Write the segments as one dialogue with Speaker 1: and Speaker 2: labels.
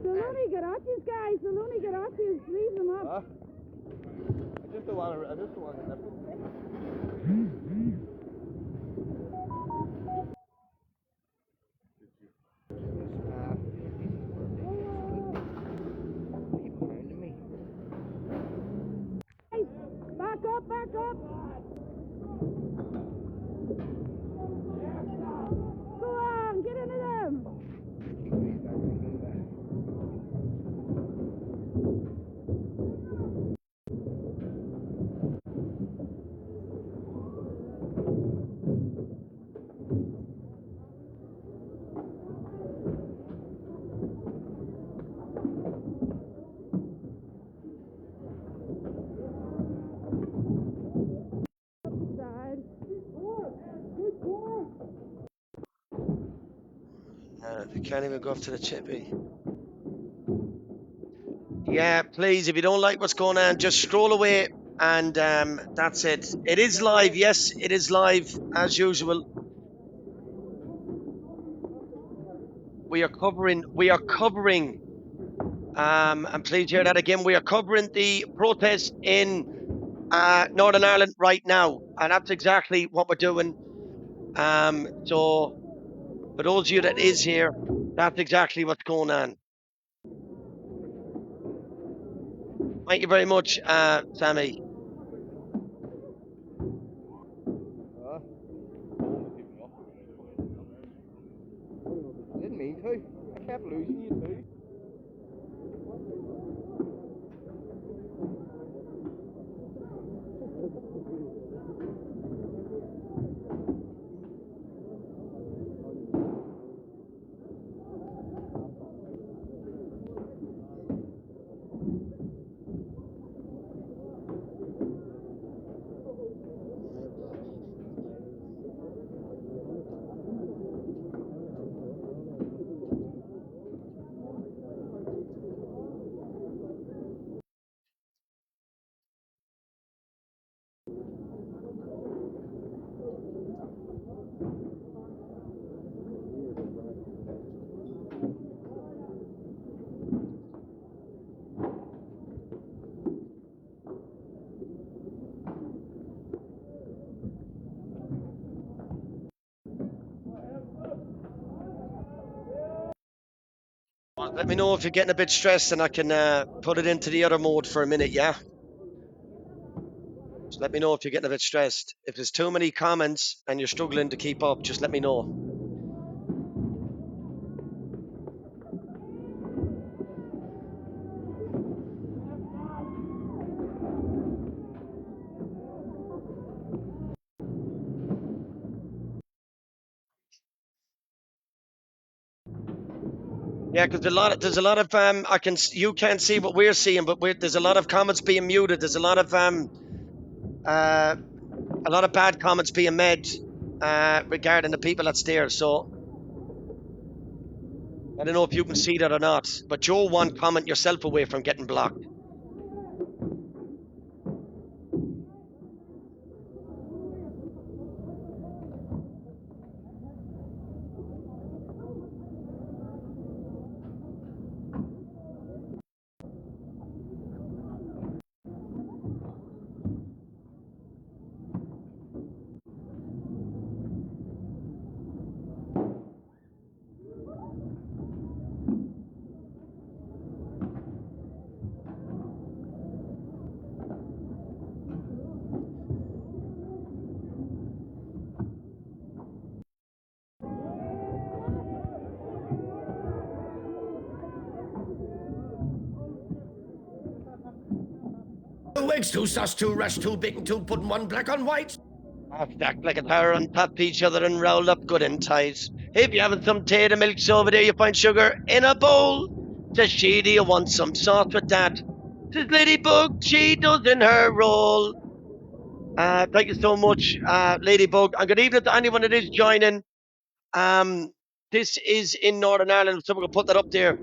Speaker 1: They'll only get at you, guys. They'll only get at you. Leave them up.
Speaker 2: I just don't want to.
Speaker 1: Guys, back up, back up. Go on, get into them. Side.
Speaker 3: You can't even go up to the chippy. Yeah, please, if you don't like what's going on, just scroll away and that's it. It is live, yes, it is live as usual. We are covering, and please hear that again, we are covering the protest in Northern Ireland right now, and that's exactly what we're doing. So, for those of you that is here, that's exactly what's going on. Thank you very much, Sammy.
Speaker 2: I didn't mean to. I kept losing you too.
Speaker 3: Let me know if you're getting a bit stressed and I can put it into the other mode for a minute, yeah? Just let me know if you're getting a bit stressed. If there's too many comments and you're struggling to keep up, just let me know. Yeah, because there's a lot of you can't see what we're seeing, but there's a lot of comments being muted. There's a lot of bad comments being made regarding the people that's there. So I don't know if you can see that or not, but Joe, one comment yourself away from getting blocked.
Speaker 4: Two eggs, two sauce, two rush, two bacon, two pudding, one black on white.
Speaker 3: Stacked like a tower on top of each other and rolled up good and tight. If you're having some tea, the milk's over there, you find sugar in a bowl. Says she, do you want some sauce with that? Says Ladybug, she does in her role. Thank you so much, Ladybug. And good evening to anyone that is joining. This is in Northern Ireland. Someone can put that up there.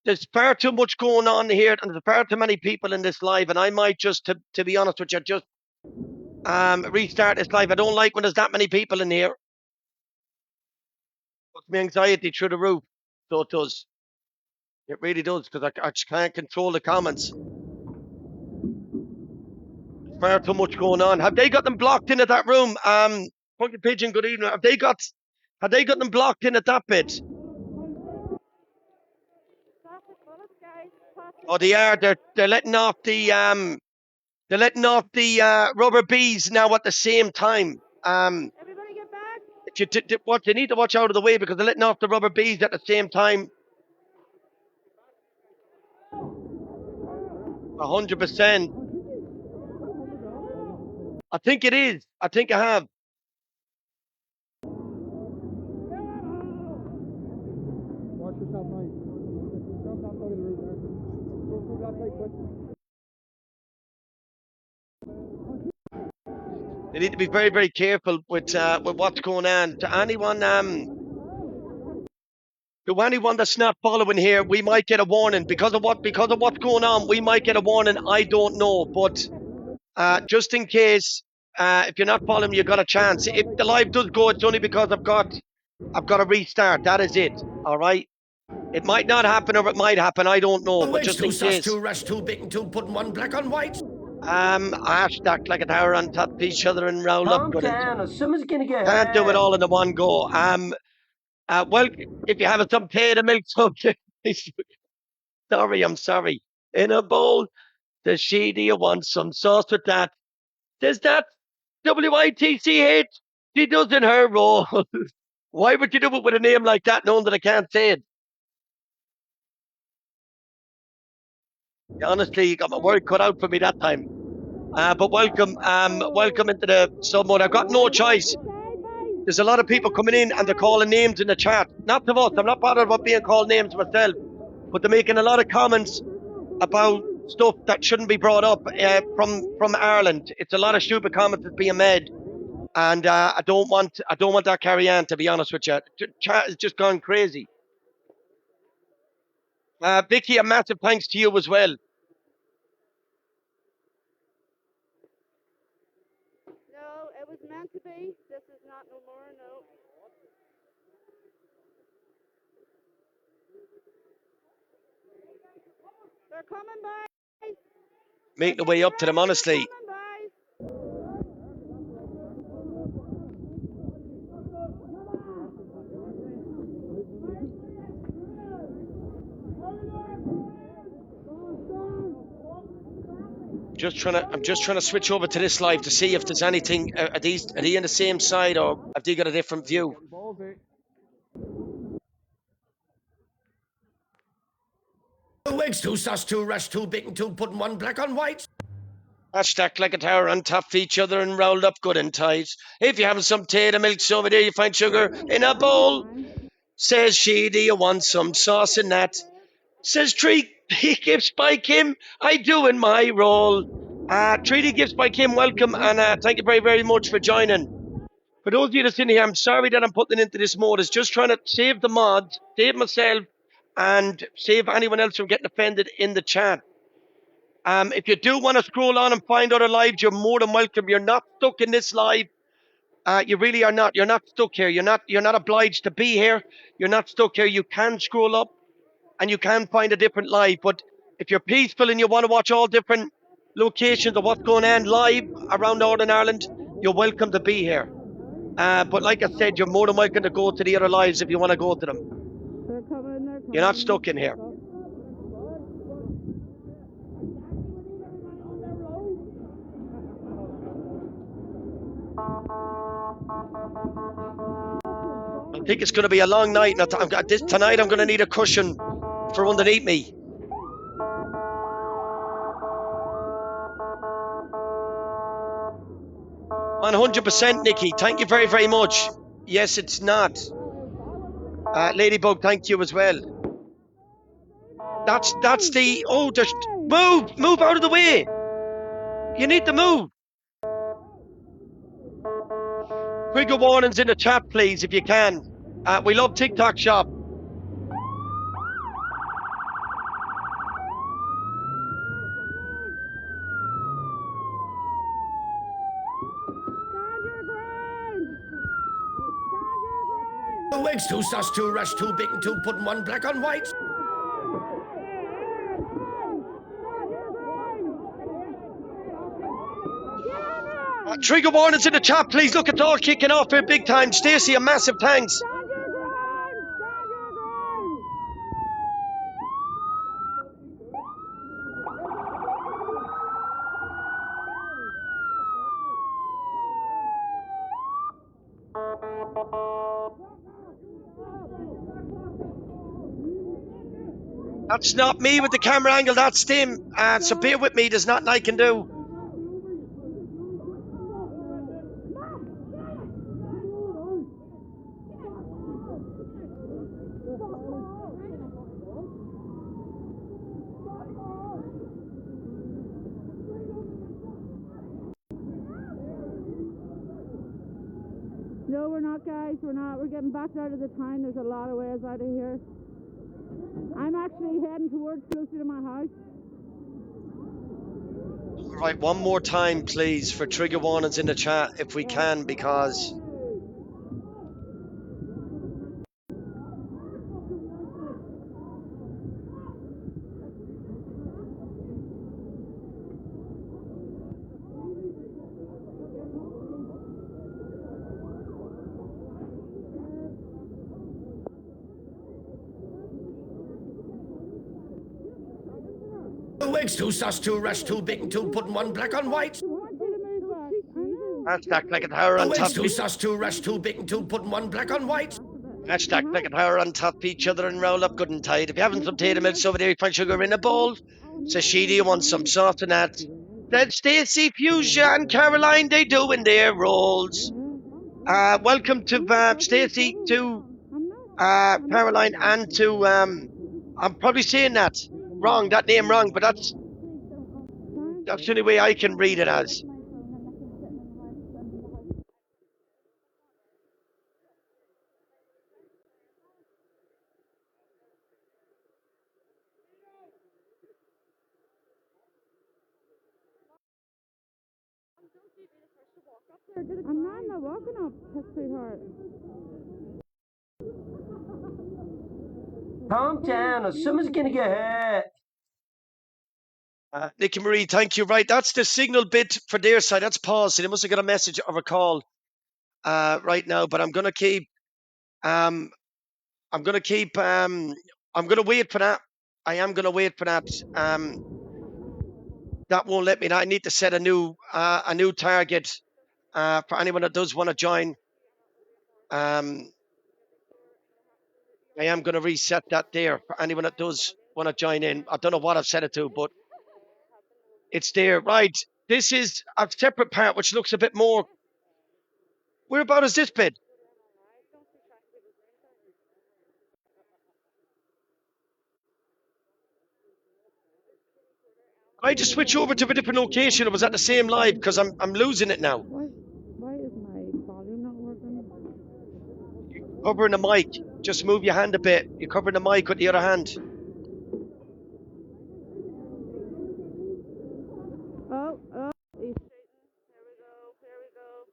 Speaker 3: there's far too much going on here, and there's far too many people in this live, and I might just, to be honest with you, just restart this live. I don't like when there's that many people in here. Puts my anxiety through the roof. So it does. It really does, because I just can't control the comments. Far too much going on. Have they got them blocked in at that room? Funky Pigeon, good evening. Have they got them blocked in at that bit? Oh, they are. They're letting off the rubber bees now at the same time.
Speaker 1: Everybody get back.
Speaker 3: What they need to watch out of the way, because they're letting off the rubber bees at the same time. 100%. I think it is. I think I have.
Speaker 5: Watch yourself, mate. Jump that side of the road there. Go through that side quick.
Speaker 3: They need to be very, very careful with what's going on. To anyone that's not following here, we might get a warning because of what's going on. We might get a warning. I don't know, but just in case, if you're not following, you got a chance. If the live does go, it's only because I've got a restart. That is it. All right. It might not happen, or it might happen. I don't know. But just in case.
Speaker 4: Too rush, too big, and too putting one black on white.
Speaker 3: Hashtag like a tower on top of each other and roll up.
Speaker 6: Someone's gonna get.
Speaker 3: Can't do it all in the one go. Well, if you have some tea and milk, I'm sorry. In a bowl, does she, do you want some sauce with that? Does that WITCH? She does in her role. Why would you do it with a name like that, knowing that I can't say it? Honestly, you got my work cut out for me that time. But welcome into the sub mode. I've got no choice. There's a lot of people coming in and they're calling names in the chat. Not to us. I'm not bothered about being called names myself. But they're making a lot of comments about stuff that shouldn't be brought up from Ireland. It's a lot of stupid comments that's being made, and I don't want that carry on. To be honest with you, the chat has just gone crazy. Vicky, a massive thanks to you as well.
Speaker 1: No, it was meant to be. This is not no more, no. They're coming by.
Speaker 3: Making the way up to them, honestly. I'm just trying to switch over to this live to see if there's anything. Are they on the same side, or have they got a different view?
Speaker 4: Two wigs, two sauce, two rush, two big, and two putting one black on white.
Speaker 3: Hashtag like a tower on top of each other and rolled up good and tight. If you're having some tea, the milk's over there, you find sugar in a bowl. Says she, do you want some sauce in that? Says Treaty Gifts by Kim, I do in my role. Treaty Gifts by Kim, welcome, and thank you very, very much for joining. For those of you that's in here, I'm sorry that I'm putting into this mode. It's just trying to save the mods, save myself, and save anyone else from getting offended in the chat. If you do want to scroll on and find other lives, you're more than welcome. You're not stuck in this live. You really are not. You're not stuck here. You're not obliged to be here. You're not stuck here. You can scroll up and you can find a different live. But if you're peaceful and you want to watch all different locations of what's going on live around Northern Ireland, you're welcome to be here. But like I said, you're more than welcome to go to the other lives if you want to go to them.
Speaker 1: They're coming.
Speaker 3: You're not stuck in here. I think it's going to be a long night. Tonight I'm going to need a cushion for underneath me. %, Nikki. Thank you very, very much. Yes, it's not. Ladybug, thank you as well. That's the... Oh, just move out of the way. You need to move. Trigger warnings in the chat, please, if you can. We love TikTok Shop.
Speaker 4: wigs, 2 sauce, 2 rush, 2 bacon, 2 pudding, 1 black on white.
Speaker 3: Trigger warnings in the chat, please. Look, it's all kicking off here big time. Stacey, a massive thanks.
Speaker 1: Stand your ground! Stand your ground!
Speaker 3: That's not me with the camera angle, that's Tim. So bear with me, there's nothing I can do.
Speaker 1: No, we're not, guys. We're not. We're getting backed out of the town. There's a lot of ways out of here. I'm actually heading towards closer to my house.
Speaker 3: Right, one more time, please, for trigger warnings in the chat, if we can, because...
Speaker 4: Wigs, 2 sauce, 2 rush, 2 bacon, 2 pudding, 1 black on white.
Speaker 1: I want you to move back. I know.
Speaker 3: Hashtag like a tower on top.
Speaker 4: Wigs, 2 sauce, 2 rush, 2 bacon, 2 pudding, 1 black on white.
Speaker 3: Hashtag like a tower on top of each other and roll up good and tight. If you haven't some tater milks over there, you find sugar in a bowl. Says she, do you want some soft and that? Then Stacey, Fuchsia and Caroline, they doing their roles. Welcome to Stacey, to Caroline, and to I'm probably saying that wrong, that name wrong, but that's the only way I can read it as.
Speaker 1: I'm not walking up, sweetheart.
Speaker 3: Calm down, or someone's gonna get hurt. Nicky Marie, thank you. Right, that's the signal bit for their side. That's paused. So they must have got a message or a call right now. But I'm gonna keep. I'm gonna wait for that. I am gonna wait for that. That won't let me. I need to set a new target for anyone that does want to join. I am going to reset that there for anyone that does want to join in. I don't know what I've set it to, but it's there. Right. This is a separate part which looks a bit more. Where about is this bit? I just switch over to a different location. It was at the same live because I'm losing it now.
Speaker 1: Why is my volume not working?
Speaker 3: Covering the mic. Just move your hand a bit. You're covering the mic with the other hand.
Speaker 1: Oh, he's shooting. Here we go.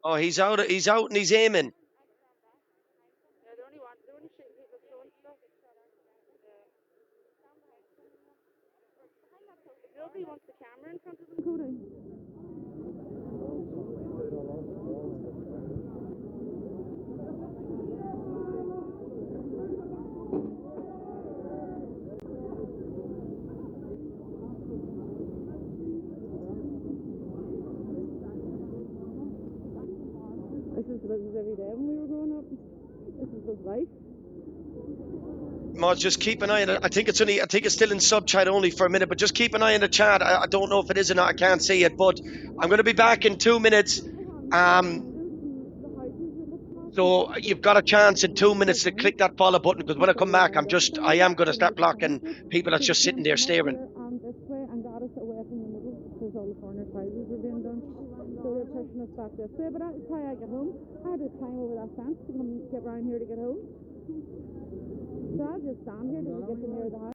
Speaker 3: Oh, he's out and he's aiming.
Speaker 1: Yeah, they're only shooting people throwing stuff. Nobody wants the camera in front of them, Cody. This is every day when we were growing up. This is life.
Speaker 3: Moz, just keep an eye on it. I think it's still in sub chat only for a minute, but just keep an eye on the chat. I don't know if it is or not. I can't see it, but I'm going to be back in 2 minutes. So you've got a chance in 2 minutes to click that follow button, because when I come back, I am going to start blocking people that's just sitting there staring.
Speaker 1: This way and got us away from the middle because all the corner sizes were being done. So they're pushing us back this way. But that's how I get home. I had to climb over that fence to come get around here to get home. So I'll just stand here till we get to near the house.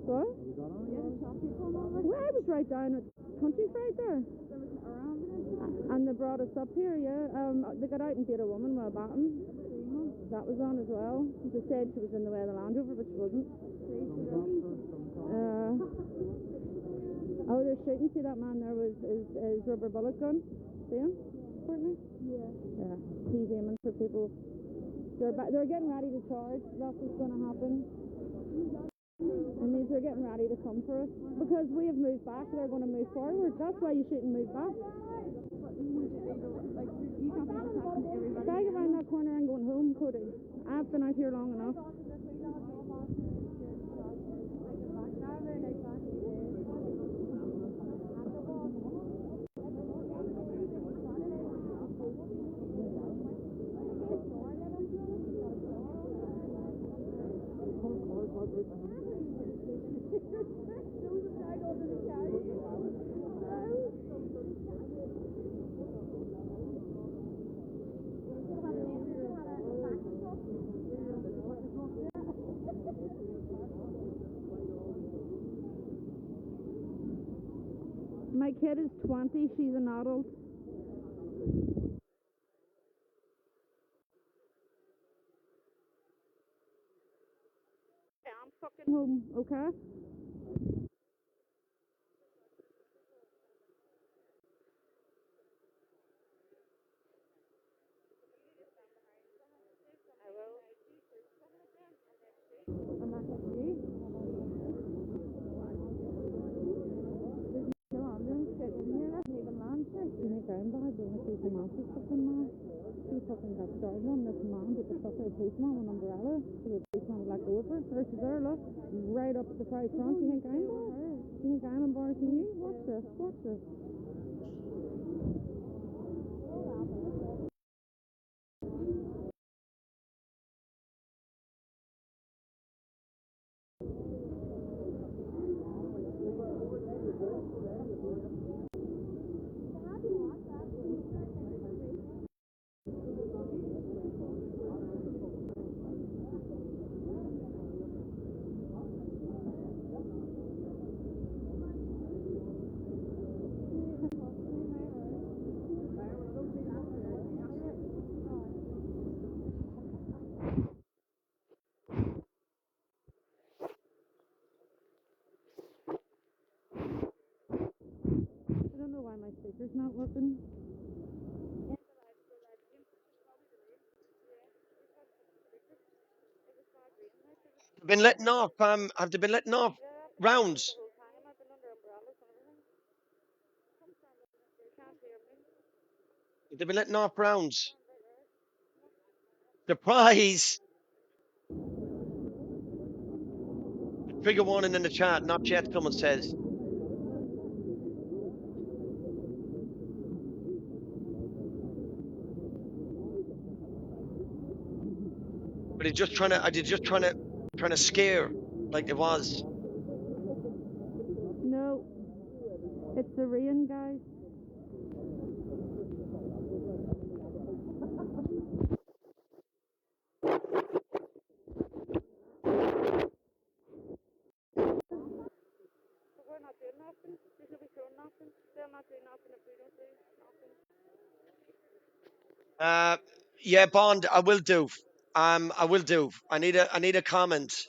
Speaker 1: What? Well, I was right down at Countryside there. And they brought us up here, yeah. They got out and beat a woman with a baton. That was on as well. They said she was in the way of the Land Rover, but she wasn't. Oh, they're shooting. See that man there with his rubber bullet gun? See him? Courtney? Yeah. He's aiming for people. They're getting ready to charge. That's what's going to happen. It means they're getting ready to come for us. Because we have moved back, they're going to move forward. That's why you shouldn't move back. Try get around that corner and going home, Cody. I've been out here long enough. My kid is 20, she's an adult. I'm fucking home, okay? I'm not going to see. No, I'm going to get in here. I didn't even land here. You make down bad, you want to see some else fucking man. She fucking got started on this man, but the fuck out of policeman with an umbrella. So the policeman would let go of her. There she's there, look. Right up at the very front. You think I'm bad? You think I'm embarrassing you? Watch this, watch this. I don't know why my speaker's not working.
Speaker 3: Been letting off. Have they been letting off rounds? They've been letting off rounds. Surprise! Trigger warning in the chat. Not yet. Someone says. But he's just trying to scare, like it was.
Speaker 1: No, it's the rain, guys. We're not doing nothing. We should be doing nothing. They're not doing nothing if we don't do nothing.
Speaker 3: Yeah, Bond. I will do. I will do. I need a comment.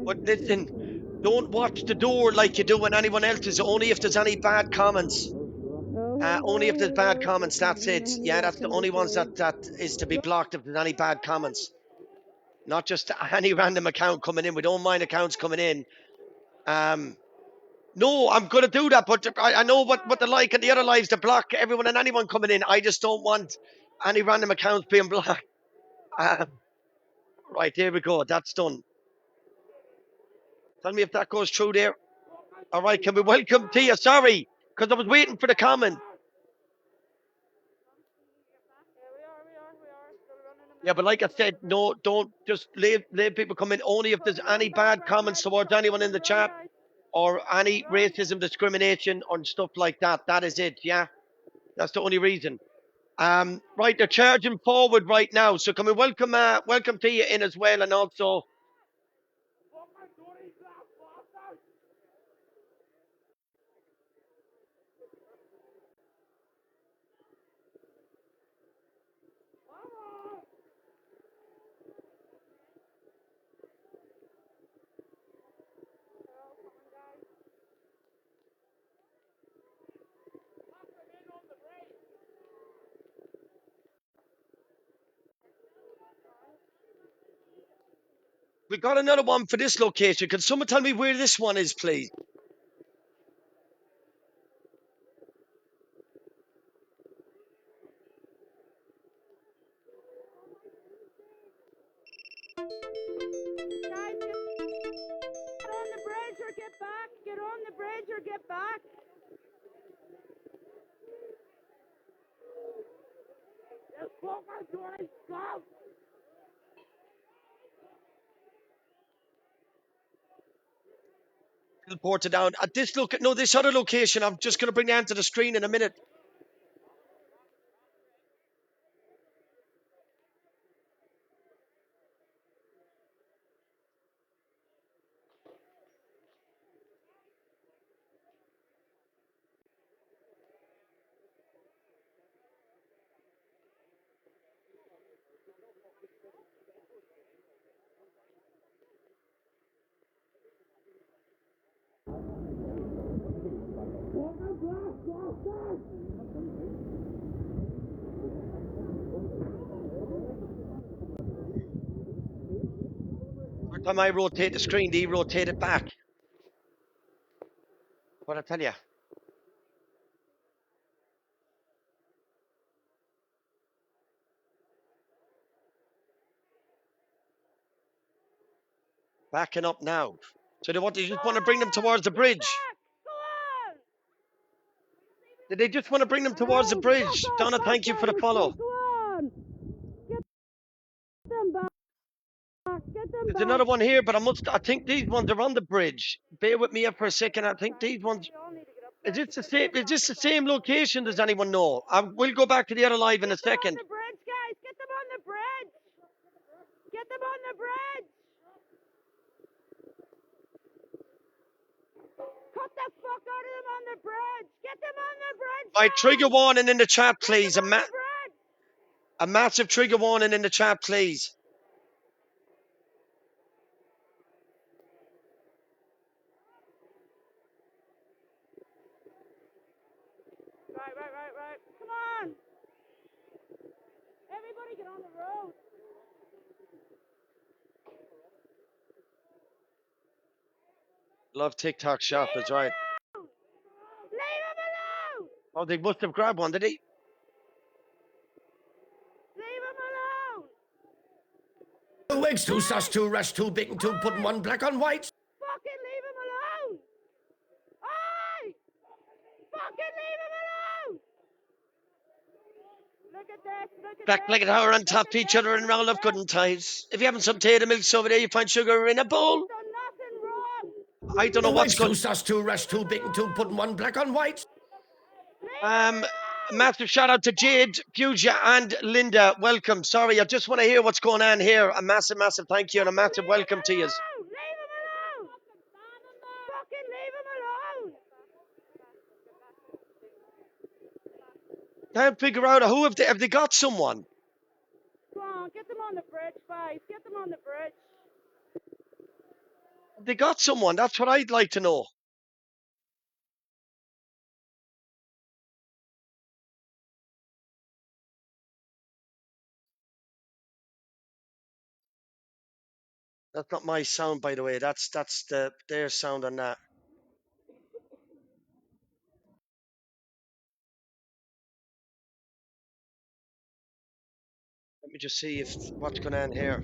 Speaker 3: But listen, don't watch the door like you do when anyone else is. Only if there's any bad comments. Only if there's bad comments. That's it. Yeah, that's the only ones that is to be blocked if there's any bad comments. Not just any random account coming in. We don't mind accounts coming in. No, I'm gonna do that, but I know what the like and the other lives to block everyone and anyone coming in. I just don't want any random accounts being blocked. Right, there we go. That's done. Tell me if that goes through there. All right, can we welcome Tia? Sorry, because I was waiting for the comment. Yeah, but like I said, no, don't just leave people come in only if there's any bad comments towards anyone in the chat. or any racism, discrimination, or stuff like that. That is it. Yeah, that's the only reason. Right, they're charging forward right now. So can we welcome to you in as well, and also. We got another one for this location. Can someone tell me where this one is, please?
Speaker 1: Guys, get on the bridge or get back. Get on the bridge or get back. Yes, focus, Johnny. Go.
Speaker 3: Ported down at this look. No, this other location. I'm just going to bring down to the screen in a minute. Every time I rotate the screen, they rotate it back. What I tell you? Backing up now. So they just want to bring them towards the bridge.
Speaker 1: Go on.
Speaker 3: Did they just want to bring them towards the bridge? Donna, thank you for the follow.
Speaker 1: Go on. Get them back. Get them
Speaker 3: There's
Speaker 1: back.
Speaker 3: another one here, but I think these ones are on the bridge. Bear with me here for a second. I think these ones. Is this the same location? Does anyone know? We'll go back to the other live in a second.
Speaker 1: Get them on the bridge, guys. Get them on the bridge. Get them on the bridge. Cut the fuck out of them on the bridge. Get them on the bridge.
Speaker 3: Right,
Speaker 1: guys.
Speaker 3: trigger warning in the chat, please.
Speaker 1: Get them on the bridge.
Speaker 3: A massive trigger warning in the chat, please.
Speaker 1: Right. Come on. Everybody get on the road.
Speaker 3: Love TikTok shop is right.
Speaker 1: Leave him alone.
Speaker 3: Oh, they must have grabbed one, did he?
Speaker 1: Leave him alone.
Speaker 4: Two wigs, two sus, two rush, two bacon, two putting one black on white.
Speaker 1: Fucking leave him alone. Oi! Fucking leave him alone. Look at this. Look at
Speaker 3: Back
Speaker 1: this.
Speaker 3: like an hour on top
Speaker 1: Look
Speaker 3: to
Speaker 1: at
Speaker 3: each
Speaker 1: this,
Speaker 3: other and
Speaker 1: look
Speaker 3: round
Speaker 1: at
Speaker 3: up good
Speaker 1: this.
Speaker 3: and tight. If you haven't some tater milks over there, you find sugar in a bowl.
Speaker 1: Done nothing wrong.
Speaker 3: I don't know
Speaker 4: Two
Speaker 3: what's
Speaker 4: wigs,
Speaker 3: going.
Speaker 4: two sus, two rush, two bacon, two putting one black on white.
Speaker 3: Massive shout out to Jade, Fugia, and Linda. Welcome. Sorry, I just want to hear what's going on here. A massive thank you and a massive welcome to you.
Speaker 1: Leave him alone. Fucking leave him alone.
Speaker 3: Can't figure out who have they got someone?
Speaker 1: Come on, get them on the bridge, guys. Get them on the bridge.
Speaker 3: Have they got someone? That's what I'd like to know. That's not my sound, by the way. That's their sound on that. Let me just see if what's going on here.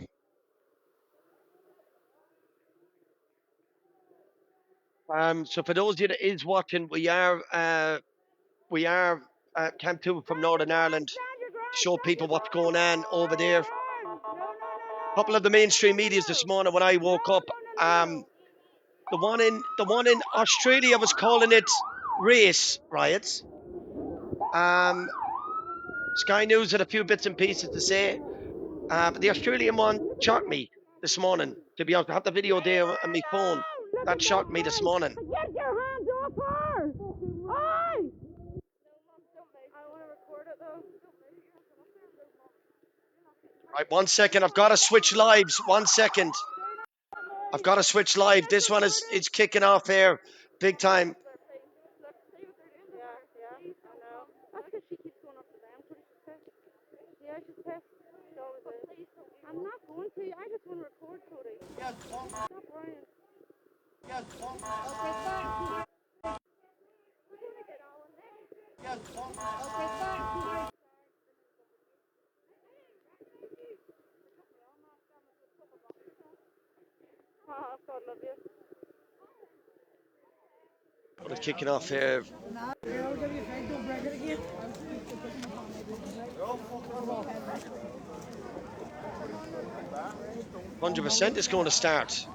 Speaker 3: So for those of you that is watching, we are Camp 2 from Northern Ireland. Show people what's going on over there. A couple of the mainstream medias this morning when I woke up, the one in Australia was calling it race riots. Sky News had a few bits and pieces to say. But the Australian one shocked me this morning. To be honest, I have the video there on my phone. That shocked me this morning.
Speaker 1: Get your hands off her! Oi! I want to record it though.
Speaker 3: Right, 1 second. I've got to switch lives. 1 second. I've got to switch live. This one is kicking off here, big time.
Speaker 1: Yeah, I know. That's because she keeps going up to them. So she's pissed. Yeah, she's pissed. She always is. I'm not going to. I just want to record, Cody. Stop worrying. Okay, fine. God love you.
Speaker 3: What is kicking off here? 100% is going to start.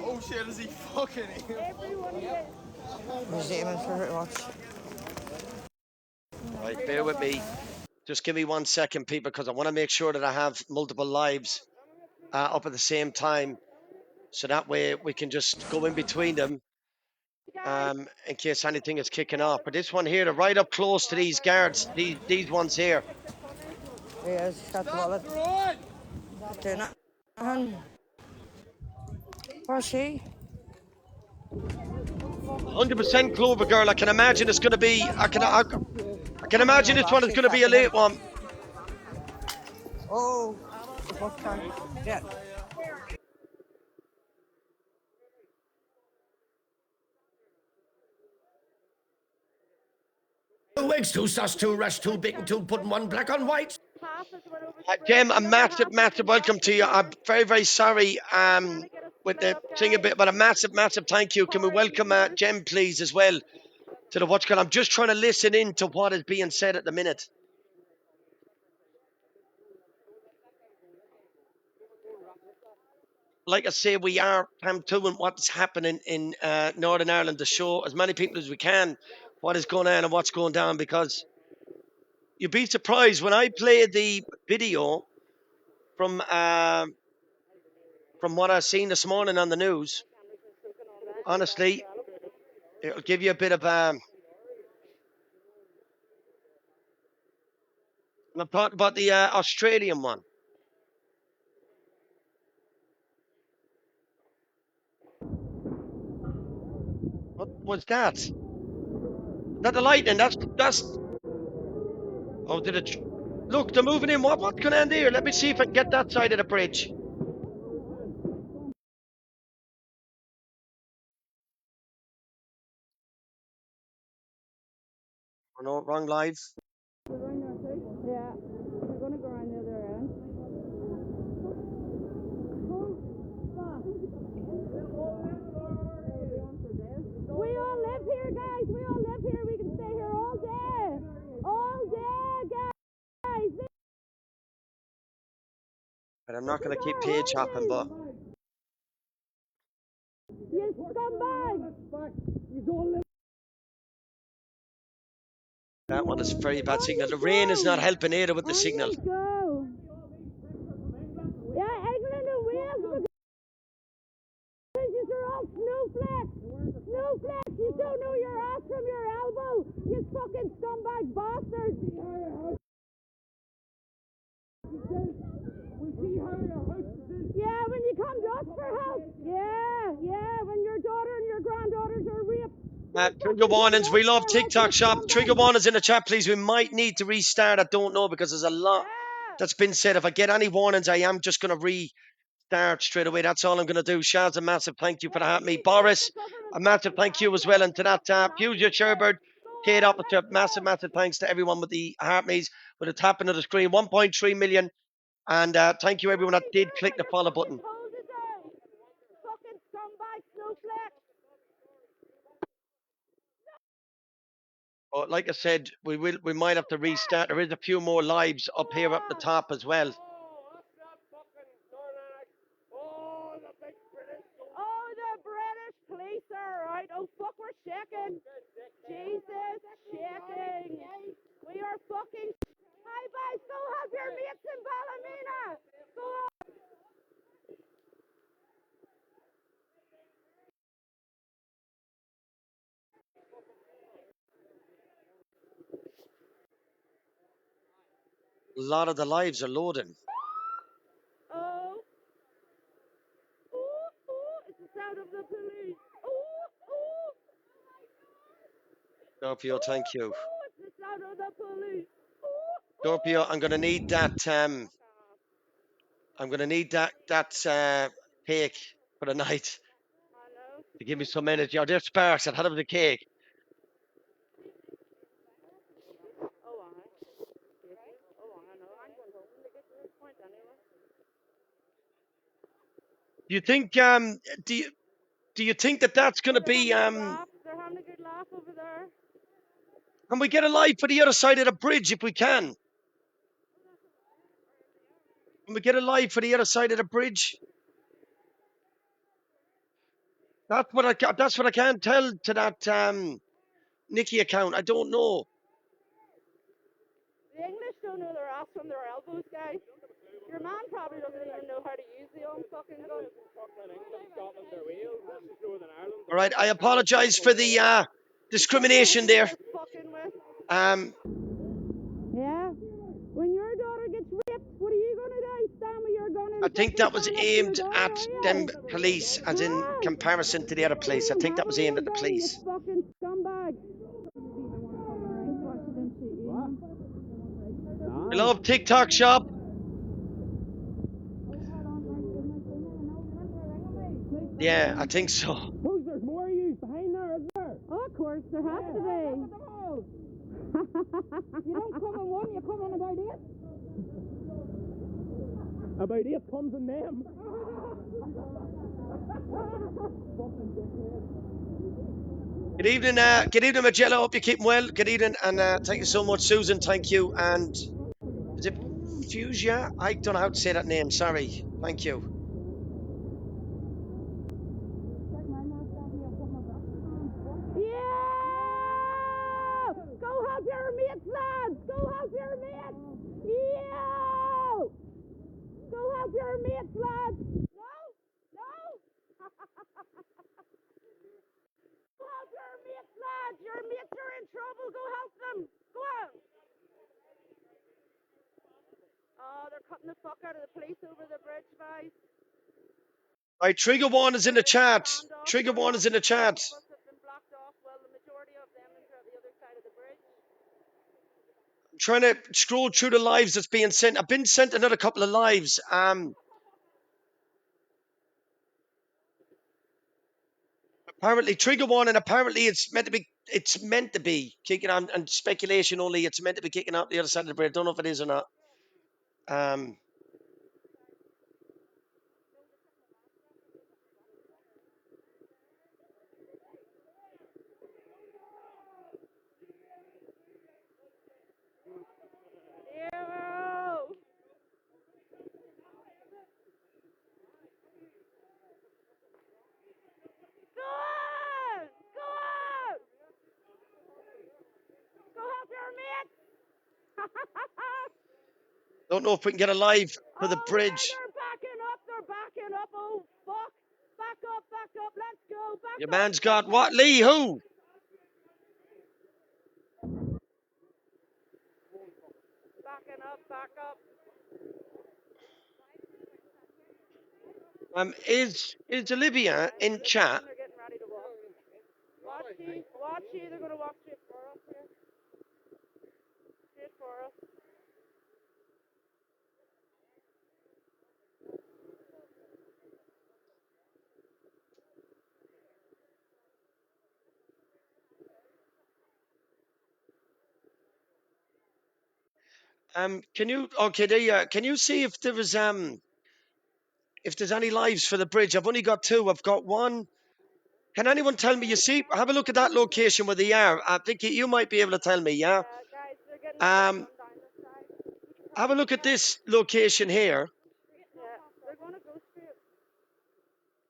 Speaker 2: Oh shit, is he fucking
Speaker 6: He's aiming for it, watch.
Speaker 3: Right, bear with me. Just give me 1 second, people, because I want to make sure that I have multiple lives up at the same time. So that way we can just go in between them in case anything is kicking off. But this one here, they're right up close to these guards, these ones here.
Speaker 6: Yeah, he's got the wallet. Doing it. Where's she?
Speaker 3: 100% Clover Girl. I can imagine it's going to be. I can imagine this one is going to be a late one.
Speaker 6: Oh, what time? Yeah.
Speaker 4: Two wigs, two sus, two rush, two bacon, two pudding, one black on white.
Speaker 3: Jem, a massive welcome to you. I'm very, very sorry with the thing a bit, but a massive thank you. Can we welcome Jem, please, as well, to the Watch Call? I'm just trying to listen in to what is being said at the minute. Like I say, we are doing what's happening in Northern Ireland to show as many people as we can what is going on and what's going down, because you'd be surprised when I play the video from what I've seen this morning on the news. Honestly, it'll give you a bit of I'm talking about the Australian one. What was that? Is that the lightning? That's. Oh, did it? Look, they're moving in. What's going on there? Let me see if I can get that side of the bridge. Oh, no, wrong live.
Speaker 1: Yeah, we're going to go around the other end. We all live here, guys. We all live here. We can stay here all day. All day, guys.
Speaker 3: But I'm not going to keep page hopping, but.
Speaker 1: You scumbag.
Speaker 3: That one is a very bad signal. The rain is not helping either with the signal.
Speaker 1: Go. Yeah, England and Wales. You're all snowflakes. Snowflakes. You don't know your ass from your elbow. You fucking scumbag bastards. Yeah, when you come to us for help. Yeah, when your daughter and your granddaughters are raped.
Speaker 3: Trigger warnings. We love TikTok shop. Trigger warnings in the chat, please. We might need to restart. I don't know, because there's a lot that's been said. If I get any warnings, I am just going to restart straight away. That's all I'm going to do. Shaz, a massive thank you for having me. Boris, a massive thank you as well. And to that, Fusion Sherbert, Kate Officer, massive thanks to everyone with the heart me's, with the tapping of the screen. 1.3 million. And thank you, everyone that did click the follow button.
Speaker 1: Fucking scumbag snowflake.
Speaker 3: But like I said, we might have to restart. There is a few more lives up here up the top as well.
Speaker 1: shaking. Jesus, shaking. We are fucking. Hi, boys, go help your mates in Ballymena. Go on.
Speaker 3: A lot of the lives are loading.
Speaker 1: Oh. Ooh, ooh, it's the sound of the police. Ooh, ooh.
Speaker 3: Scorpio, thank you.
Speaker 1: Ooh, it's the sound of the police. Ooh,
Speaker 3: Scorpio, I'm gonna need that. I'm gonna need that cake for the night
Speaker 1: I know.
Speaker 3: to give me some energy. Oh, there's sparks. I'll have the cake.
Speaker 1: Oh, I know. I'm going home to get to this point anyway.
Speaker 3: Do you think do you think that that's gonna be
Speaker 1: They're having a good laugh over there.
Speaker 3: Can we get a live for the other side of the bridge if we can? Can we get a live for the other side of the bridge? That's what I can't tell to that Nikki account. I don't know.
Speaker 1: The English don't know their ass from their elbows, guys. Your man probably doesn't even know how to use the own fucking gun.
Speaker 3: All right, I apologize for the discrimination there. Um,
Speaker 1: Yeah. When your daughter gets raped, what are you gonna do? Stand with your gun and
Speaker 3: I think that was
Speaker 1: stand up to your
Speaker 3: aimed
Speaker 1: daughter,
Speaker 3: at
Speaker 1: are you?
Speaker 3: them police, as in
Speaker 1: Ah!
Speaker 3: comparison to the other
Speaker 1: You
Speaker 3: police. I
Speaker 1: don't
Speaker 3: think
Speaker 1: have
Speaker 3: that was
Speaker 1: a
Speaker 3: aimed
Speaker 1: real
Speaker 3: at the
Speaker 1: gun, you
Speaker 3: police.
Speaker 1: fucking scumbag.
Speaker 3: I love TikTok shop. Yeah, I think so.
Speaker 5: Who's there's more of you behind there, is there?
Speaker 1: Oh, of course, there has to be. You don't come in one, you come in about eight.
Speaker 5: About 8 comes in them.
Speaker 3: Good evening, Magella. Hope you're keeping well. Good evening, and thank you so much, Susan. Thank you, and is it Fusia? I don't know how to say that name. Sorry. Thank you.
Speaker 1: Yeah! Go help your mates, lads! Go help your mates! Yeah! Go help your mates, lads! No? No? Go help your mates, lads! Your mates are in trouble! Go help them! Go on! Oh, they're cutting the fuck out of the police over the bridge, guys.
Speaker 3: All right, Trigger One is in the chat. Trigger One is in the chat.
Speaker 1: Have been blocked off. Well, the majority of them are on the other side of the bridge.
Speaker 3: I'm trying to scroll through the lives that's being sent. I've been sent another couple of lives. Apparently Trigger One, and apparently it's meant to be kicking on, and speculation only. It's meant to be kicking out the other side of the bridge. I don't know if it is or not.
Speaker 1: Ew! Go on! Go on! Go help your mates!
Speaker 3: Don't know if we can get a live for the
Speaker 1: Oh,
Speaker 3: bridge.
Speaker 1: yeah, they're backing up. They're backing up. Oh, fuck. Back up, back up. Let's go. Back
Speaker 3: Your
Speaker 1: up.
Speaker 3: man's got what? Lee, who?
Speaker 1: Backing up, back up.
Speaker 3: Is Olivia in chat?
Speaker 1: They're getting ready to walk. Watch ye. They're going to walk straight for us here. Straight for us.
Speaker 3: Can you? Okay, there you are. Can you see if there was if there's any lives for the bridge? I've only got two. I've got one. Can anyone tell me? You see, have a look at that location where they are. I think you might be able to tell me. Yeah.
Speaker 1: Guys, they're getting ready to
Speaker 3: Um,
Speaker 1: come down this side.
Speaker 3: have a look at this location here.
Speaker 1: Yeah, they're going to go straight.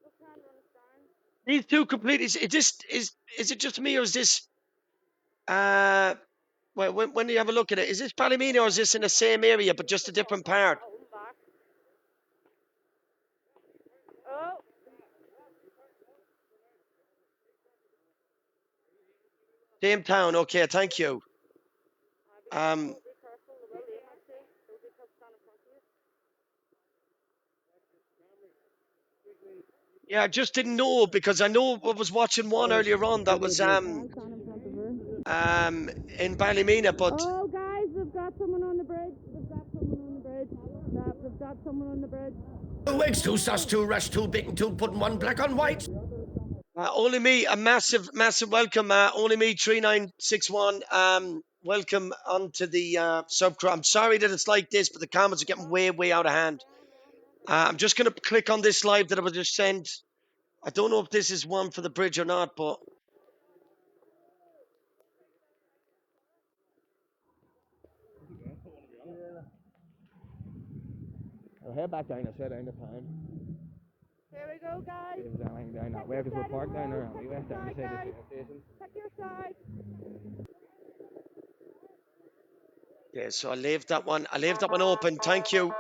Speaker 1: They'll try and run us down.
Speaker 3: These two completely. Is it just me or is this? Well, when you have a look at it, is this Ballymena or is this in the same area but just a different part?
Speaker 1: Oh,
Speaker 3: Same town. Okay, thank you. Yeah, I just didn't know because I know I was watching one earlier on that was
Speaker 1: stand in front of her.
Speaker 3: in Ballymena, but
Speaker 1: Oh, guys, they've got someone on the bridge. They've got someone on the bridge. They've got someone on the bridge.
Speaker 4: Two wigs, two sus, two rush, two bacon, two pudding, one black on white.
Speaker 3: only me, a massive welcome. Only me, 3961. Welcome onto the subcrew. I'm sorry that it's like this, but the comments are getting way out of hand. I'm just going to click on this live that I was just sent. I don't know if this is one for the bridge or not, but
Speaker 2: I'll head back down. I said down the time.
Speaker 1: Here we go, guys.
Speaker 2: If there's anything down that way, because we're parked down there and we went down to say the train station.
Speaker 1: Check your side.
Speaker 3: yeah. So I leave that one. I leave that one open. Thank you.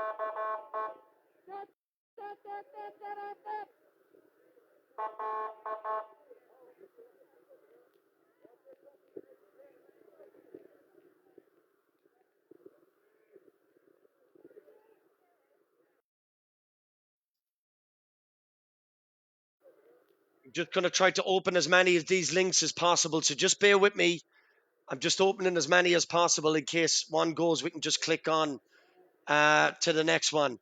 Speaker 3: Just going to try to open as many of these links as possible. So just bear with me. I'm just opening as many as possible in case one goes. We can just click on to the next one.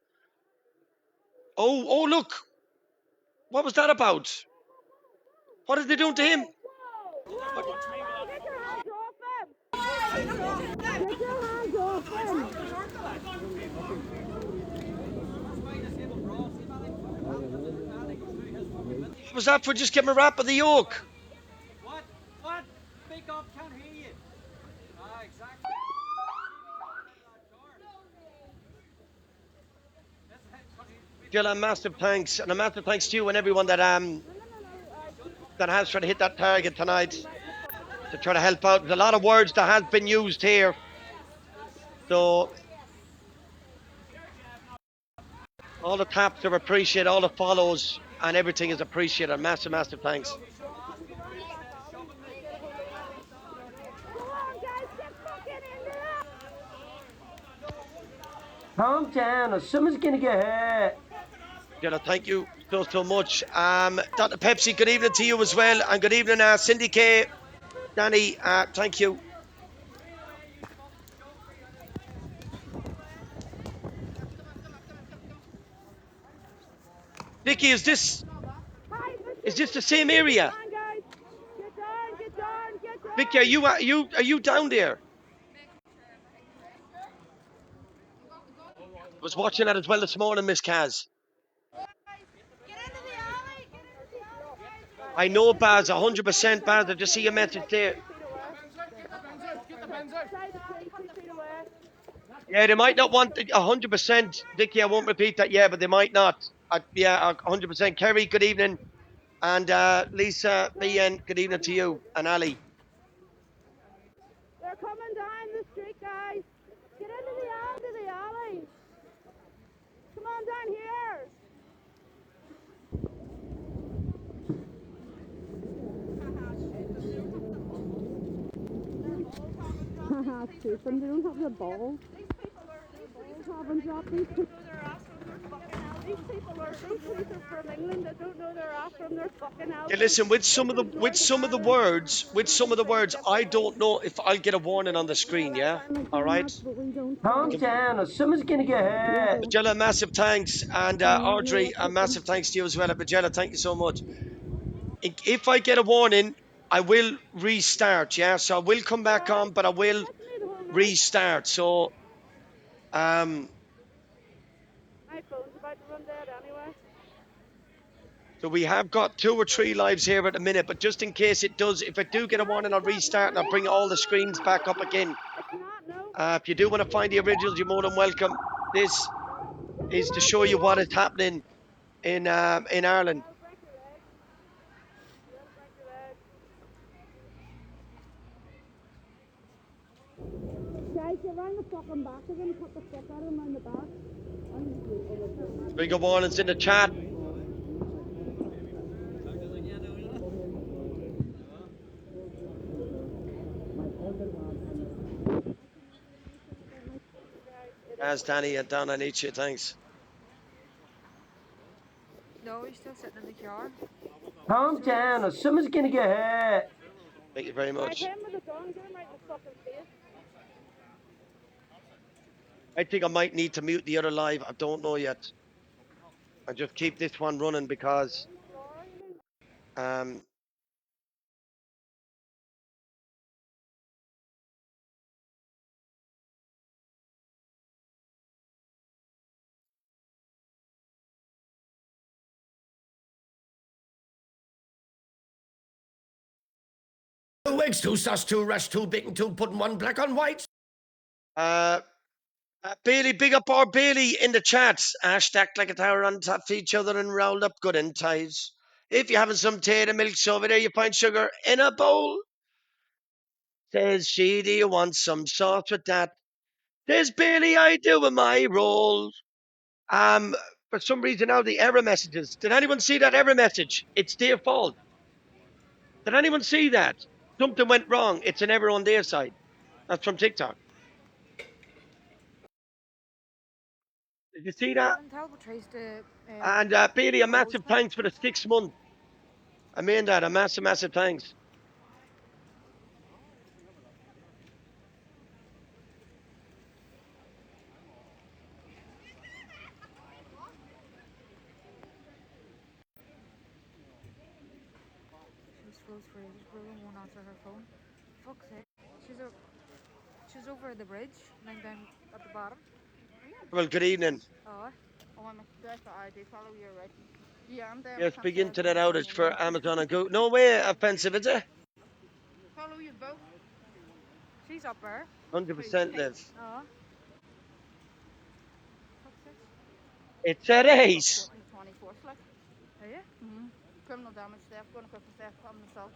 Speaker 3: Oh, look. What was that about? What are they doing to him?
Speaker 1: Get your hands off him! Get your hands off him!
Speaker 3: What was that for just getting a rap of the yoke?
Speaker 5: What? Speak up, can't hear you. Ah, exactly.
Speaker 3: Jill, a massive thanks. And a massive thanks to you and everyone that has tried to hit that target tonight. To try to help out. There's a lot of words that has been used here. So all the taps are appreciated, all the follows and everything is appreciated. Massive thanks.
Speaker 1: Go on, guys, get fucking in there!
Speaker 6: Calm down, or someone's gonna get hurt.
Speaker 3: Jill, thank you so much. Dr. Pepsi, good evening to you as well. And good evening, Cindy K. Danny, thank you. Vicky, is this the same area?
Speaker 1: Come on, guys! Get down!
Speaker 3: Vicky, are you down there? I was watching that as well this morning, Miss Kaz. I know, Baz, 100%, Baz. I just see your message there. Yeah, they might not want 100%. Vicky, I won't repeat that, yeah, but they might not. Yeah, 100%. Kerry, good evening. And Lisa, BN, good evening to you. And Ali.
Speaker 1: They're coming down the street, guys. Get into the alley. Come on down here. Haha, stupid. They don't have the balls. These people haven't dropped these people. These people are from England that don't know they're off from their fucking house.
Speaker 3: Hey, listen, with some of the words, I don't know if I'll get a warning on the screen. Yeah, all right.
Speaker 6: Calm down, or someone's gonna get hurt.
Speaker 3: Magella, massive thanks, and Audrey, a massive thanks to you as well. Magella, thank you so much. If I get a warning, I will restart. Yeah, so I will come back on, but I will restart. So,
Speaker 1: My phone's about to run dead anyway.
Speaker 3: So we have got 2 or 3 lives here at the minute, but just in case it does, if I do get a warning, I'll restart and I'll bring all the screens back up again. If you do want to find the originals, you're more than welcome. This is to show you what is happening in Ireland.
Speaker 1: Guys, get round the fucking back again, cut the fuck out of him round the back.
Speaker 3: Big good warnings in the chat. As Danny and down, I need you, thanks.
Speaker 6: No, he's still sitting in the car.
Speaker 3: Calm down, or someone's gonna get hurt. Thank you very
Speaker 1: I
Speaker 3: much.
Speaker 1: hit him with a gun, get him right in the fucking face.
Speaker 3: I think I might need to mute the other live. I don't know yet. I just keep this one running because
Speaker 4: Two wigs, two sus, two rush, two bacon, two pudding, one black on white.
Speaker 3: Bailey, big up our Bailey in the chat. Stacked like a tower on top of each other and rolled up good in ties. If you're having some tea and milk over there, you find sugar in a bowl. Says she, do you want some sauce with that? Says Bailey, I do in my role. For some reason now the error messages. Did anyone see that error message? It's their fault. Did anyone see that? Something went wrong. It's an error on their side. That's from TikTok. Did you see that?
Speaker 6: Talbot tries to.
Speaker 3: And Bailey, a massive thanks for the 6 months. I mean that. A massive, massive thanks.
Speaker 6: She's froze for ages, bro, and won't answer her phone. Fuck's sake. She's over the bridge, and I'm down at the bottom.
Speaker 3: Well, good evening.
Speaker 6: Oh.
Speaker 1: Oh, I'm I do follow you, right? Yeah, I'm there.
Speaker 3: Yes, big internet outage for Amazon and Google. No way offensive, is it?
Speaker 1: Follow you both.
Speaker 6: She's up there.
Speaker 3: 100% live.
Speaker 6: Oh. Fuck's sake.
Speaker 3: It's a race.
Speaker 1: 24th, like.
Speaker 6: Are you?
Speaker 1: Criminal damage there. Going to go for theft on myself.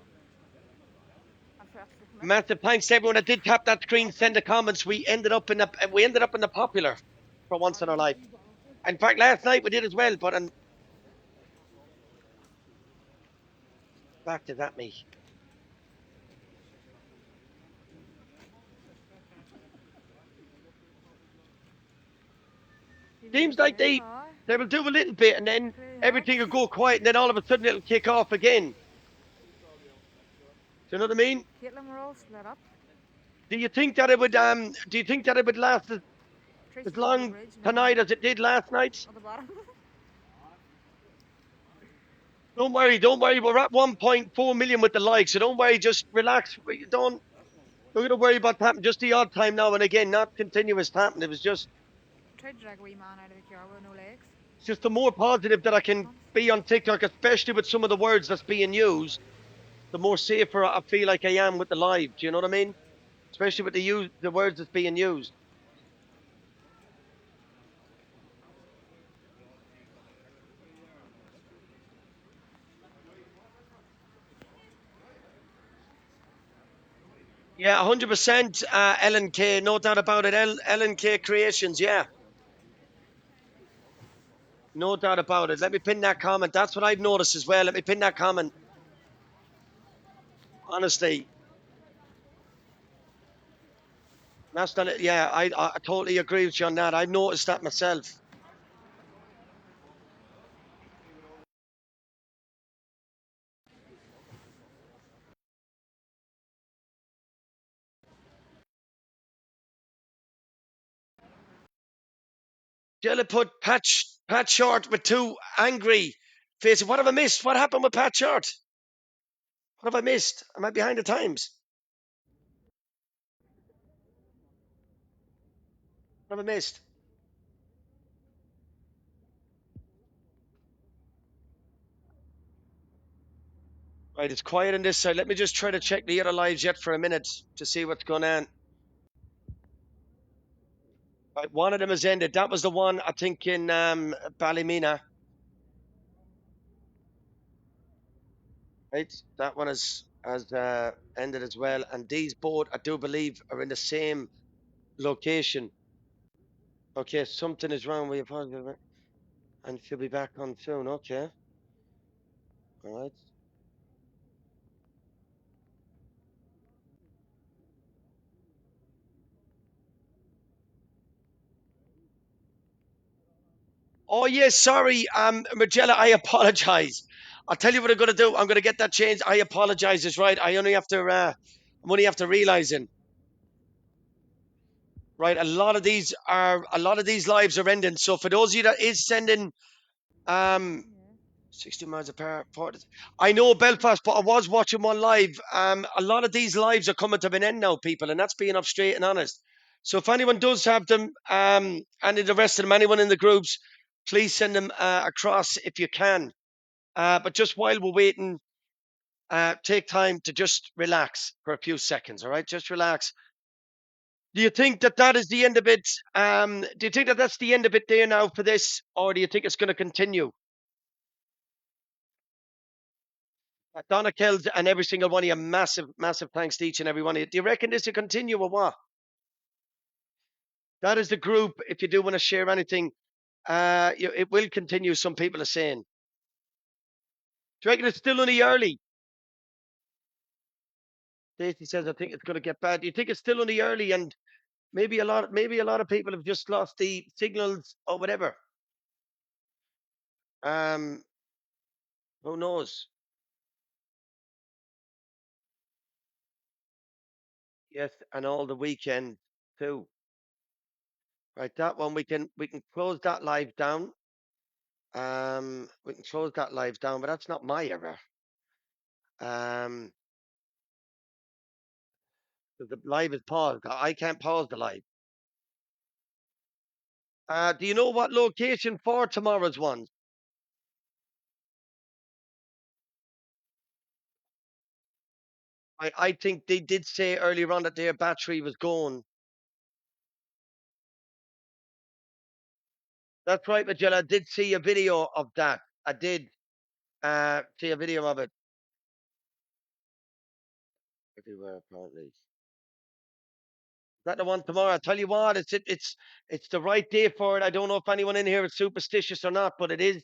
Speaker 1: And for extra commit.
Speaker 3: Massive thanks to everyone that did tap that screen, send the comments. We ended up in the popular for once in our life. In fact, last night we did as well, but back to that me. Seems like they will do a little bit and then everything will go quiet and then all of a sudden it'll kick off again. Do you know what I mean?
Speaker 6: Caitlin, we're all split up.
Speaker 3: Do you think that it would last as long tonight as it did last night?
Speaker 6: On the bottom.
Speaker 3: Don't worry. We're at 1.4 million with the likes, so don't worry. Just relax. Don't gonna worry about tapping. Just the odd time now and again, not continuous tapping. It was just.
Speaker 6: Tried to drag a wee man out of the car with no legs.
Speaker 3: It's just the more positive that I can be on TikTok, especially with some of the words that's being used, the more safer I feel like I am with the live. Do you know what I mean? Especially with the words that's being used. Yeah, 100%, Ellen K, no doubt about it. Ellen K Creations, yeah. No doubt about it. Let me pin that comment. That's what I've noticed as well. Let me pin that comment. Honestly. That's done it. Yeah, I totally agree with you on that. I've noticed that myself. Jella put Pat Short with 2 angry faces. What have I missed? What happened with Pat Short? What have I missed? Am I behind the times? What have I missed? Right, it's quiet on this side. Let me just try to check the other lives yet for a minute to see what's going on. Right, one of them has ended. That was the one, I think, in Ballymena. Right, that one has ended as well. And these both, I do believe, are in the same location. Okay, something is wrong. We apologize. And she'll be back on soon. Okay. All right. Oh yes, sorry, Margella, I apologize. I'll tell you what I'm gonna do. I'm gonna get that changed. I apologize. Is right. I only have to. I'm only after realizing. Right, a lot of these lives are ending. So for those of you that is sending, um, 60 miles apart. I know Belfast, but I was watching one live. A lot of these lives are coming to an end now, people, and that's being up straight and honest. So if anyone does have them, and the rest of them, anyone in the groups, please send them across if you can. But just while we're waiting, take time to just relax for a few seconds. All right, just relax. Do you think that that is the end of it? Do you think that that's the end of it there now for this, or do you think it's going to continue? Donna Kells and every single one of you, massive, massive thanks to each and every one of you. Do you reckon this will continue or what? That is the group. If you do want to share anything, it will continue. Some people are saying. Do you reckon it's still only early? Stacey says, I think it's going to get bad. Do you think it's still only early and maybe a lot of people have just lost the signals or whatever? Um, who knows? Yes, and all the weekend too. Right, that one we can close that live down. We can close that live down, but that's not my error. Um, the live is paused. I can't pause the live. Do you know what location for tomorrow's one? I think they did say earlier on that their battery was gone. That's right, Magella. I did see a video of that. I did see a video of it. Everywhere apparently. Is that the one tomorrow? I tell you what, it's the right day for it. I don't know if anyone in here is superstitious or not, but it is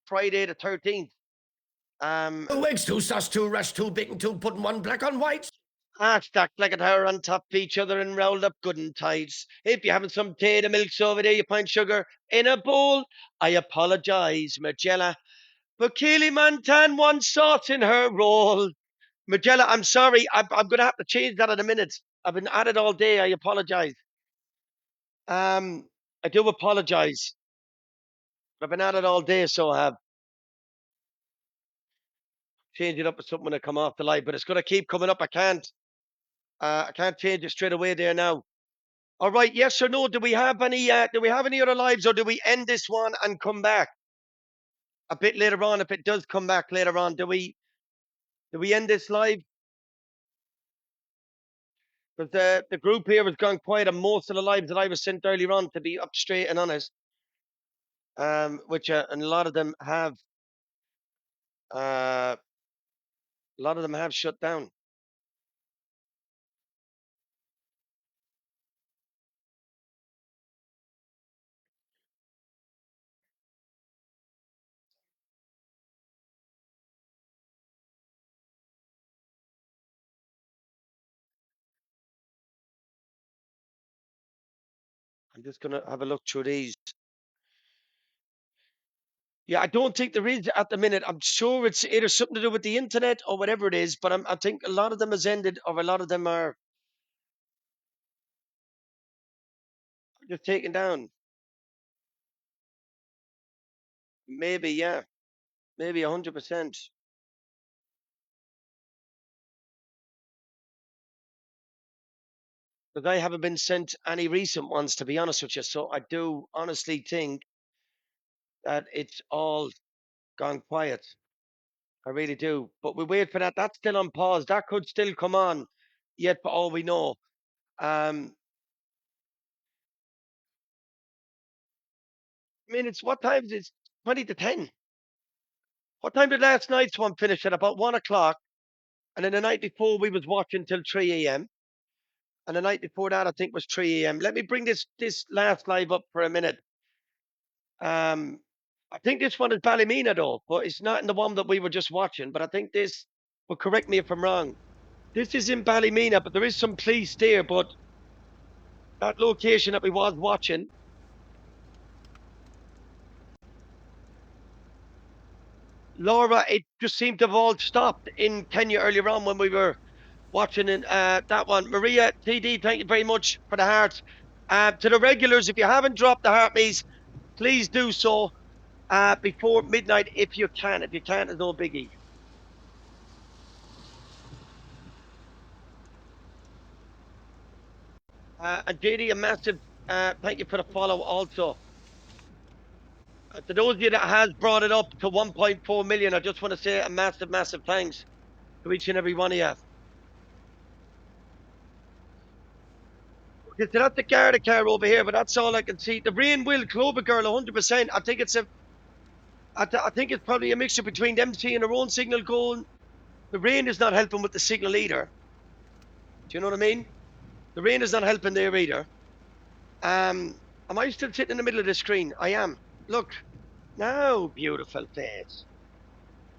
Speaker 3: Friday the 13th.
Speaker 4: Two eggs, two sauce, two rush, two bacon, two pudding, one black on white.
Speaker 3: Stacked like a tower on top of each other and rolled up good and tight. If you're having some tea, the milk's over there, you find sugar in a bowl. I apologise, Magella. But Keely Mantan wants sauce in her roll. Magella, I'm sorry. I'm going to have to change that in a minute. I've been at it all day. I apologise. I do apologise. I've been at it all day, so I have. Change it up with something when I come off the live, but it's going to keep coming up. I can't change it straight away there now. All right, yes or no? Do we have any? Do we have any other lives, or do we end this one and come back a bit later on? If it does come back later on, do we end this live? Because the group here has gone quiet on most of the lives that I was sent earlier on. To be up straight and honest, which and a lot of them have shut down. I'm just gonna have a look through these. Yeah, I don't think there is at the minute. I'm sure it's either something to do with the internet or whatever it is, but I think a lot of them has ended, or a lot of them are just taken down. Maybe, yeah, maybe 100%. Because I haven't been sent any recent ones, to be honest with you. So I do honestly think that it's all gone quiet. I really do. But we wait for that. That's still on pause. That could still come on yet, for all we know. I mean, it's what time is it? 20 to 10. What time did last night's one finish at? About 1 o'clock. And then the night before, we was watching till 3 a.m. And the night before that, I think, was 3 a.m. Let me bring this last live up for a minute. I think this one is Ballymena though, but it's not in the one that we were just watching. But I think this, well, correct me if I'm wrong. This is in Ballymena, but there is some police there. But that location that we was watching, Laura, it just seemed to have all stopped in Kenya earlier on when we were watching that one. Maria TD, thank you very much for the hearts. To the regulars, if you haven't dropped the heart, please do so before midnight if you can. If you can't, it's no biggie. And JD, a massive thank you for the follow also. To those of you that has brought it up to 1.4 million, I just want to say a massive, massive thanks to each and every one of you. Okay, so that's the Garda car over here, but that's all I can see. The rain will Clover Girl 100%. I think it's probably a mixture between them seeing their own signal going. The rain is not helping with the signal either. Do you know what I mean? The rain is not helping there either. Am I still sitting in the middle of the screen? I am. Look. No, beautiful face.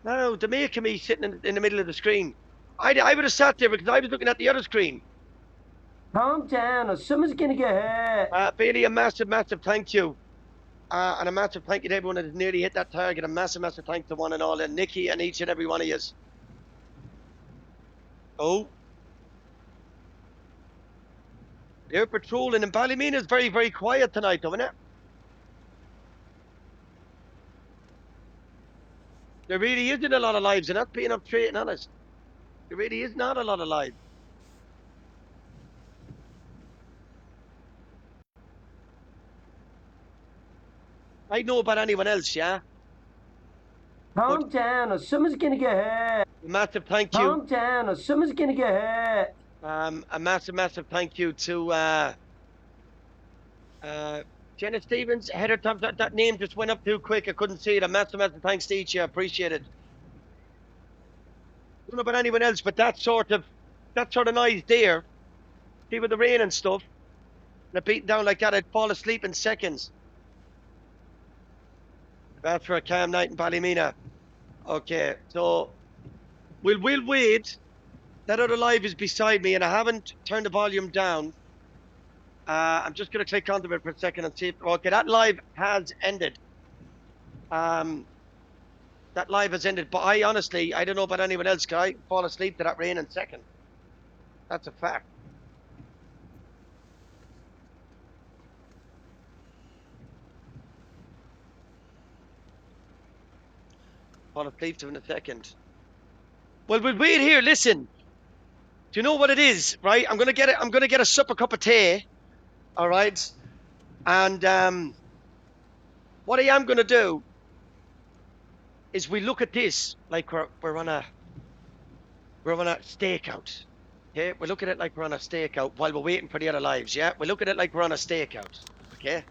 Speaker 3: No, they're making me sitting in the middle of the screen. I would have sat there because I was looking at the other screen.
Speaker 7: Calm down or someone's going to get hurt.
Speaker 3: Bailey, a massive, massive thank you. And a massive thank you to everyone that has nearly hit that target. A massive, massive thanks to one and all. And Nikki and each and every one of you. Oh. They're patrolling. And Ballymena is very, very quiet tonight, don't it? There really isn't a lot of lives, and that's being up straight and honest. There really is not a lot of lives. I know about anyone else, yeah?
Speaker 7: Calm down or someone's going to get hurt.
Speaker 3: A massive thank you.
Speaker 7: Calm down or someone's going to get hurt.
Speaker 3: A massive, massive thank you to Jenna Stevens. Heather Thompson. That name just went up too quick. I couldn't see it. A massive, massive thanks to each of you. I appreciate it. I don't know about anyone else, but that sort of noise there, see with the rain and stuff, and it beating down like that, I'd fall asleep in seconds. That's for a calm night in Ballymena. Okay, so we'll wait. That other live is beside me, and I haven't turned the volume down. I'm just going to click onto it for a second and see if... Okay, that live has ended. That live has ended, but I honestly don't know about anyone else. Can I fall asleep to that rain in second? That's a fact. Fall asleep to in a second. Well, we'll wait here. Listen. Do you know what it is, right? I'm gonna get a supper cup of tea. All right. And what I am gonna do is we look at this like we're on a stakeout. Okay, we look at it like we're on a stakeout while we're waiting for the other lives. Yeah, we look at it like we're on a stakeout. Okay.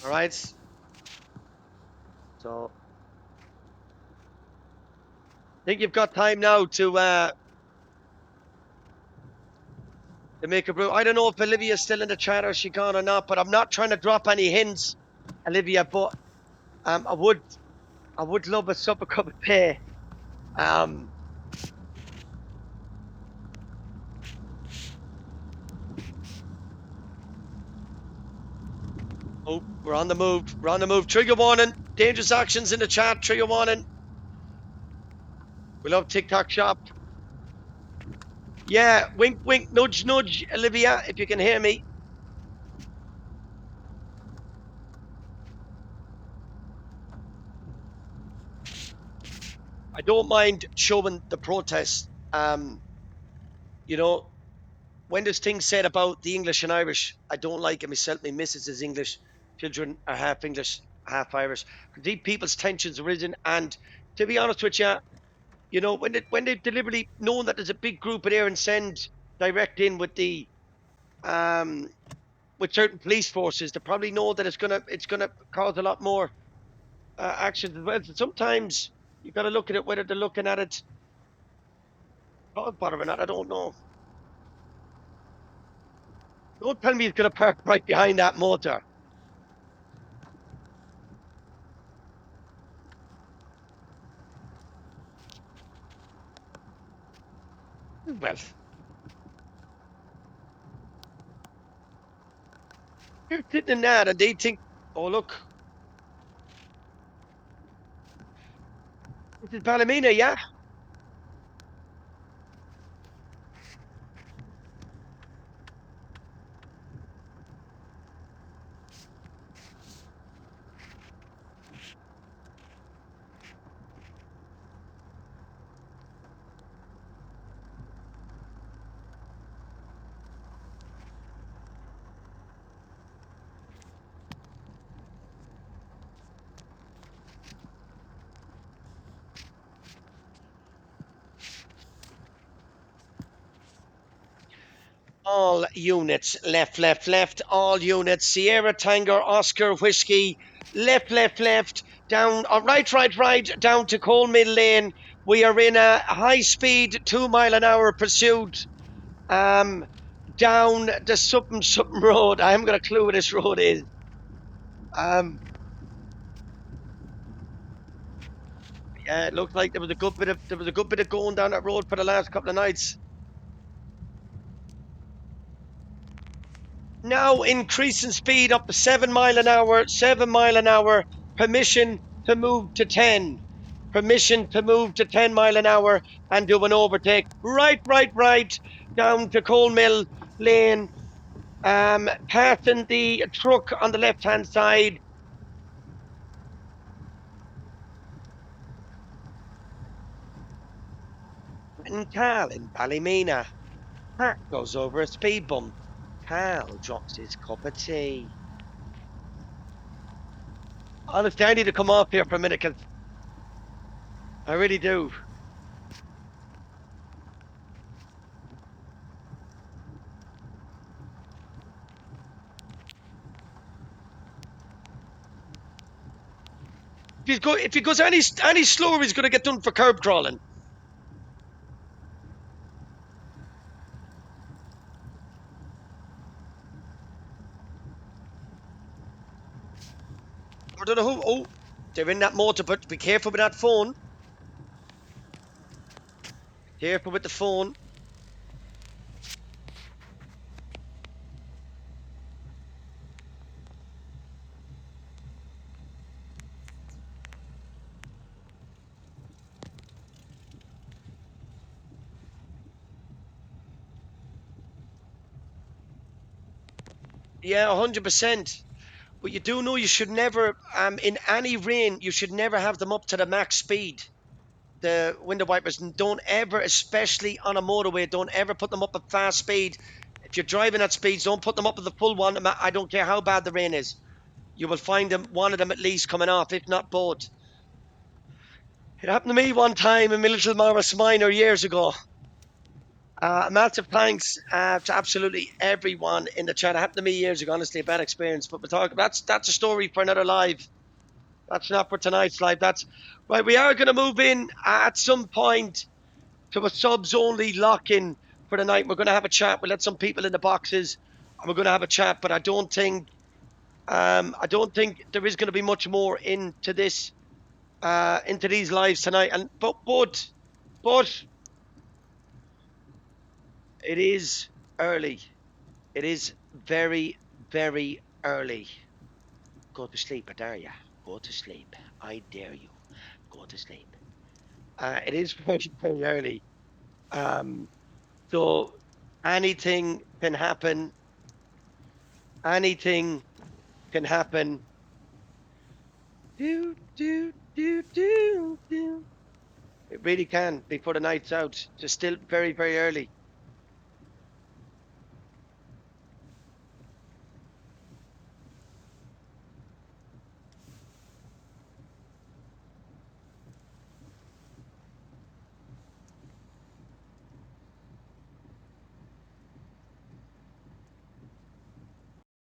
Speaker 3: All right. So I think you've got time now to make a brew. I don't know if Olivia's still in the chat or is she gone or not, but I'm not trying to drop any hints, Olivia. But I would love a supper cup of tea. Oh, we're on the move. We're on the move. Trigger warning. Dangerous actions in the chat. Trigger warning. We love TikTok shop. Yeah, wink, wink, nudge, nudge, Olivia, if you can hear me. I don't mind showing the protest. You know, when there's things said about the English and Irish, I don't like it myself. My missus is English. Children are half English, half Irish. These people's tensions arisen, and to be honest with you, you know, when they deliberately known that there's a big group there and send direct in with the with certain police forces, they probably know that it's gonna cause a lot more action as well. So sometimes you got to look at it whether they're looking at it cause bother or not. I don't know. Don't tell me he's going to park right behind that motor. Well, you're sitting in that and they think, oh, look, this is Ballymena, yeah? All units, left, left, left. All units, Sierra Tango, Oscar Whiskey, left, left, left. Down, right, right, right. Down to Coal Mill Lane. We are in a high-speed 2 mile an hour pursuit. Down the something road. I haven't got a clue what this road is. Yeah, it looked like there was a good bit of going down that road for the last couple of nights. Now increasing speed up to 7 mile an hour, 7 mile an hour. Permission to move to 10. Permission to move to 10 mile an hour and do an overtake. Right, right, right. Down to Coal Mill Lane. Passing the truck on the left hand side. And Carl in Ballymena. Mark goes over a speed bump. Carl drops his cup of tea. Honestly, I need to come off here for a minute because I really do. If he goes any slower, he's going to get done for curb crawling. I don't know who. Oh, they're in that motor, but be careful with that phone. Careful with the phone. Yeah, 100%. But you do know you should never, in any rain, you should never have them up to the max speed. The window wipers, and don't ever, especially on a motorway, don't ever put them up at fast speed. If you're driving at speeds, don't put them up at the full one. I don't care how bad the rain is. You will find one of them at least coming off, if not both. It happened to me one time in my little Morris Minor years ago. Massive thanks to absolutely everyone in the chat. It happened to me years ago. Honestly, a bad experience. But that's a story for another live. That's not for tonight's live. That's right. We are going to move in at some point to a subs only lock-in for the night. We're going to have a chat. We'll let some people in the boxes, and we're going to have a chat. But I don't think there is going to be much more into this, into these lives tonight. And but it is early. It is very, very early. Go to sleep, I dare you. Go to sleep. I dare you. Go to sleep. It is very, very early. So anything can happen. Anything can happen. Do, do, do, do, do. It really can before the night's out. Just still very, very early.